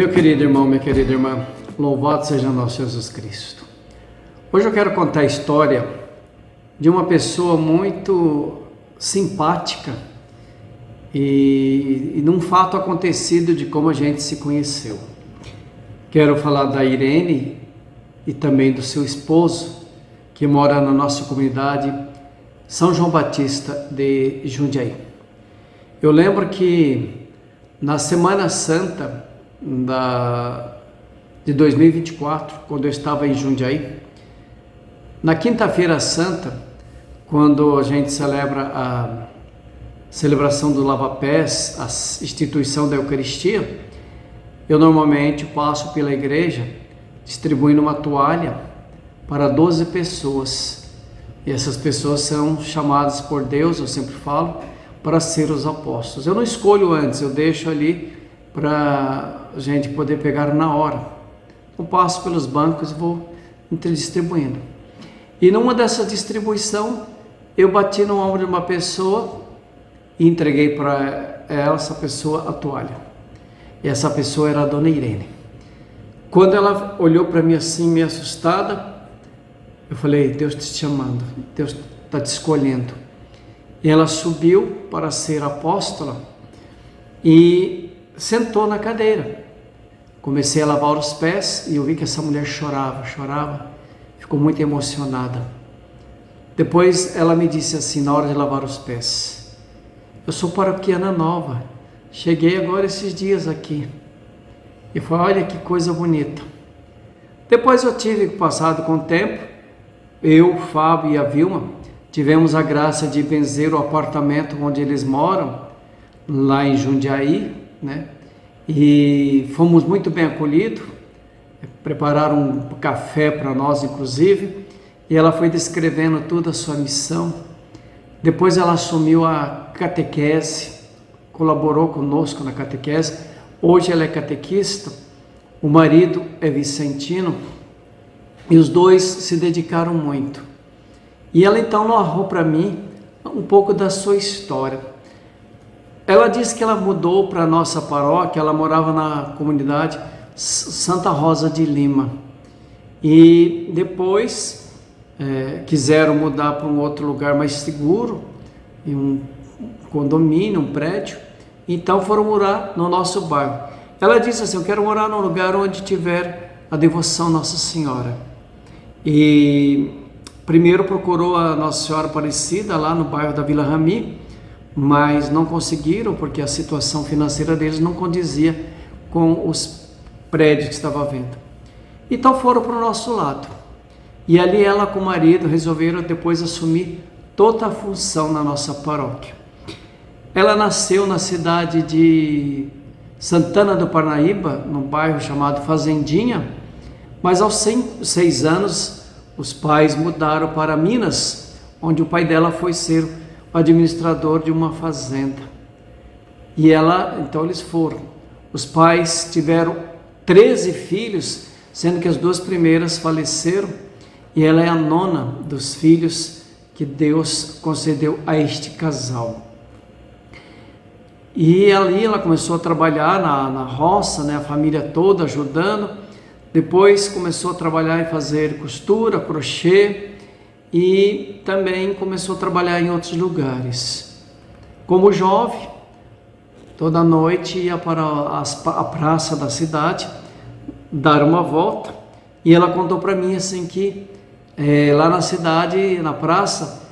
Meu querido irmão, minha querida irmã, louvado seja nosso Jesus Cristo. Hoje eu quero contar a história de uma pessoa muito simpática e num fato acontecido de como a gente se conheceu. Quero falar da Irene e também do seu esposo, que mora na nossa comunidade São João Batista de Jundiaí. Eu lembro que na Semana Santa de 2024, quando eu estava em Jundiaí, na Quinta-feira Santa, quando a gente celebra a celebração do lava-pés, a instituição da Eucaristia, eu normalmente passo pela igreja distribuindo uma toalha para 12 pessoas. E essas pessoas são chamadas por Deus, eu sempre falo, para ser os apóstolos. Eu não escolho antes, eu deixo ali para a gente poder pegar na hora. Eu passo pelos bancos e vou distribuindo. E numa dessa distribuição, eu bati no ombro de uma pessoa e entreguei para essa pessoa a toalha. E essa pessoa era a dona Irene. Quando ela olhou para mim assim, meio assustada, eu falei: Deus está te chamando, Deus está te escolhendo. E ela subiu para ser apóstola e sentou na cadeira. Comecei a lavar os pés e eu vi que essa mulher chorava, ficou muito emocionada. Depois ela me disse assim, na hora de lavar os pés: eu sou paroquiana nova, cheguei agora esses dias aqui. E falei: olha que coisa bonita. Depois eu tive, passado com o tempo, eu, o Fábio e a Vilma, tivemos a graça de benzer o apartamento onde eles moram, lá em Jundiaí, né? E fomos muito bem acolhidos, prepararam um café para nós, inclusive, e ela foi descrevendo toda a sua missão. Depois ela assumiu a catequese, colaborou conosco na catequese. Hoje ela é catequista, o marido é vicentino, e os dois se dedicaram muito. E ela então narrou para mim um pouco da sua história. Ela disse que ela mudou para a nossa paróquia, ela morava na comunidade Santa Rosa de Lima. E depois quiseram mudar para um outro lugar mais seguro, em um condomínio, um prédio. Então foram morar no nosso bairro. Ela disse assim: eu quero morar num lugar onde tiver a devoção à Nossa Senhora. E primeiro procurou a Nossa Senhora Aparecida lá no bairro da Vila Rami, mas não conseguiram porque a situação financeira deles não condizia com os prédios que estavam à venda. Então foram para o nosso lado. E ali ela com o marido resolveram depois assumir toda a função na nossa paróquia. Ela nasceu na cidade de Santana do Parnaíba, num bairro chamado Fazendinha, mas aos 6 anos os pais mudaram para Minas, onde o pai dela foi ser o administrador de uma fazenda. E então eles foram. Os pais tiveram 13 filhos, sendo que as 2 primeiras faleceram, e ela é a 9ª dos filhos que Deus concedeu a este casal. E ali ela começou a trabalhar na roça, né, a família toda ajudando. Depois começou a trabalhar e fazer costura, crochê, e também começou a trabalhar em outros lugares. Como jovem, toda noite ia para a praça da cidade dar uma volta, e ela contou para mim assim que lá na cidade, na praça,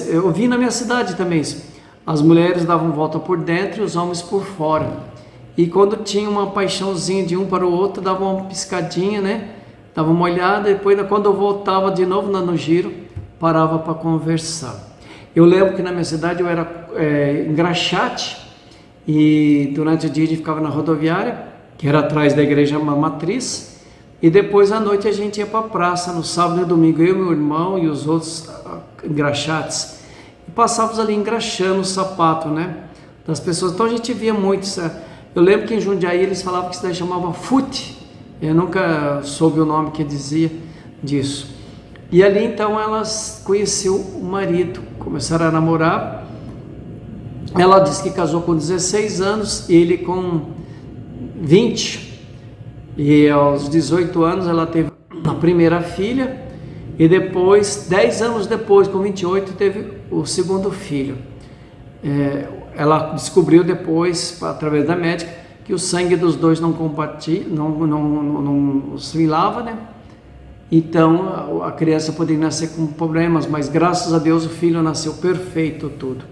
eu vi na minha cidade também isso, as mulheres davam volta por dentro e os homens por fora. E quando tinha uma paixãozinha de um para o outro, dava uma piscadinha, né? Dava uma olhada, e depois quando eu voltava de novo no giro, parava para conversar. Eu lembro que na minha cidade eu era engraxate, e durante o dia a gente ficava na rodoviária, que era atrás da igreja matriz, e depois à noite a gente ia para a praça, no sábado e domingo, eu, meu irmão e os outros engraxates, e passávamos ali engraxando o sapato, né, das pessoas. Então a gente via muito isso. Eu lembro que em Jundiaí eles falavam que isso daí chamava fute. Eu nunca soube o nome que dizia disso. E ali então ela conheceu o marido, começaram a namorar. Ela disse que casou com 16 anos, ele com 20. E aos 18 anos ela teve a primeira filha e depois, 10 anos depois, com 28, teve o segundo filho. Ela descobriu depois, através da médica, que o sangue dos dois não combatia, não oscilava, né? Então a criança poderia nascer com problemas, mas graças a Deus o filho nasceu perfeito tudo.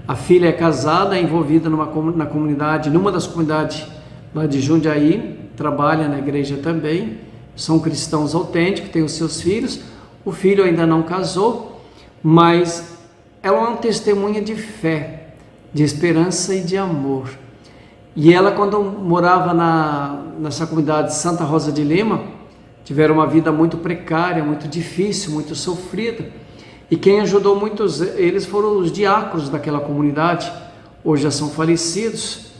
A filha é casada, é envolvida na comunidade, numa das comunidades lá de Jundiaí, trabalha na igreja também, são cristãos autênticos, têm os seus filhos. O filho ainda não casou, mas ela é uma testemunha de fé, de esperança e de amor. E ela, quando morava nessa comunidade Santa Rosa de Lima, tiveram uma vida muito precária, muito difícil, muito sofrida. E quem ajudou muitos eles foram os diáconos daquela comunidade, hoje já são falecidos.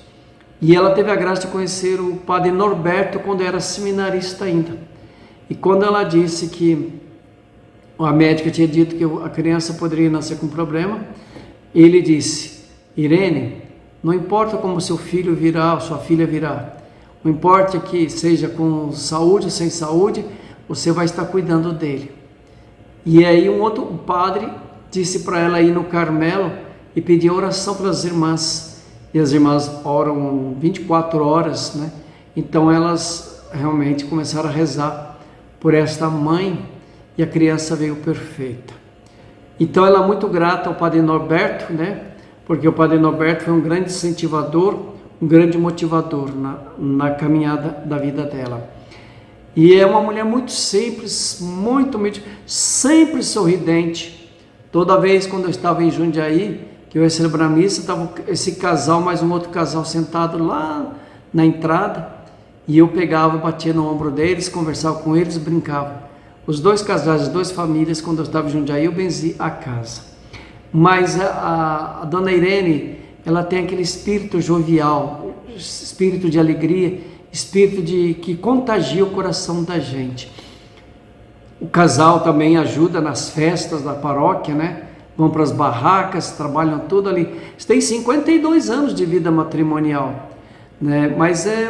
E ela teve a graça de conhecer o padre Norberto quando era seminarista ainda. E quando ela disse que a médica tinha dito que a criança poderia nascer com problema, ele disse: Irene, não importa como seu filho virá ou sua filha virá, o importa é que seja com saúde ou sem saúde, você vai estar cuidando dele. E aí um outro padre disse para ela ir no Carmelo e pedir oração para as irmãs. E as irmãs oram 24 horas, né? Então elas realmente começaram a rezar por esta mãe e a criança veio perfeita. Então ela é muito grata ao Padre Norberto, né? Porque o Padre Norberto foi um grande incentivador, um grande motivador na caminhada da vida dela. E é uma mulher muito simples, muito humilde, sempre sorridente. Toda vez quando eu estava em Jundiaí, que eu ia celebrar a missa, estava esse casal, mais um outro casal sentado lá na entrada, e eu pegava, batia no ombro deles, conversava com eles, brincava. Os dois casais, as duas famílias, quando eu estava em Jundiaí, eu benzi a casa. Mas a dona Irene, ela tem aquele espírito jovial, espírito de alegria, espírito que contagia o coração da gente. O casal também ajuda nas festas da paróquia, né? Vão para as barracas, trabalham tudo ali. Eles têm 52 anos de vida matrimonial, né? Mas é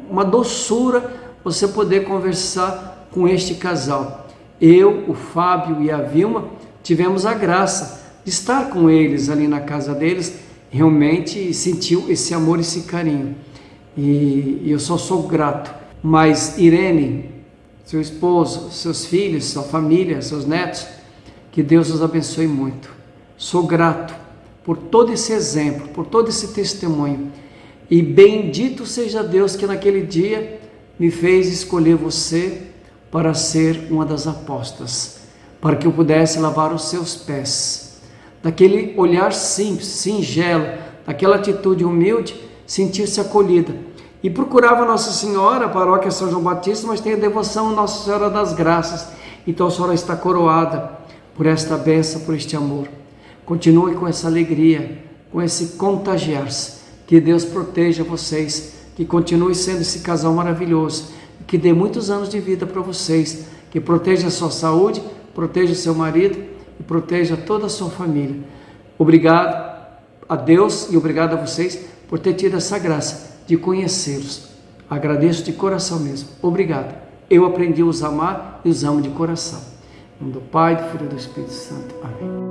uma doçura você poder conversar com este casal. Eu, o Fábio e a Vilma tivemos a graça de estar com eles ali na casa deles, realmente sentiu esse amor, esse carinho. E eu só sou grato. Mas Irene, seu esposo, seus filhos, sua família, seus netos, que Deus os abençoe muito. Sou grato por todo esse exemplo, por todo esse testemunho. E bendito seja Deus que naquele dia me fez escolher você para ser uma das apóstolas, para que eu pudesse lavar os seus pés. Daquele olhar simples, singelo, daquela atitude humilde, sentir-se acolhida. E procurava Nossa Senhora, a paróquia São João Batista, mas tem a devoção a Nossa Senhora das Graças. Então a senhora está coroada por esta bênção, por este amor. Continue com essa alegria, com esse contagiar-se. Que Deus proteja vocês, que continue sendo esse casal maravilhoso, que dê muitos anos de vida para vocês, que proteja a sua saúde, proteja o seu marido e proteja toda a sua família. Obrigado a Deus e obrigado a vocês por ter tido essa graça de conhecê-los. Agradeço de coração mesmo. Obrigado. Eu aprendi a os amar e os amo de coração. Em nome do Pai, do Filho e do Espírito Santo. Amém.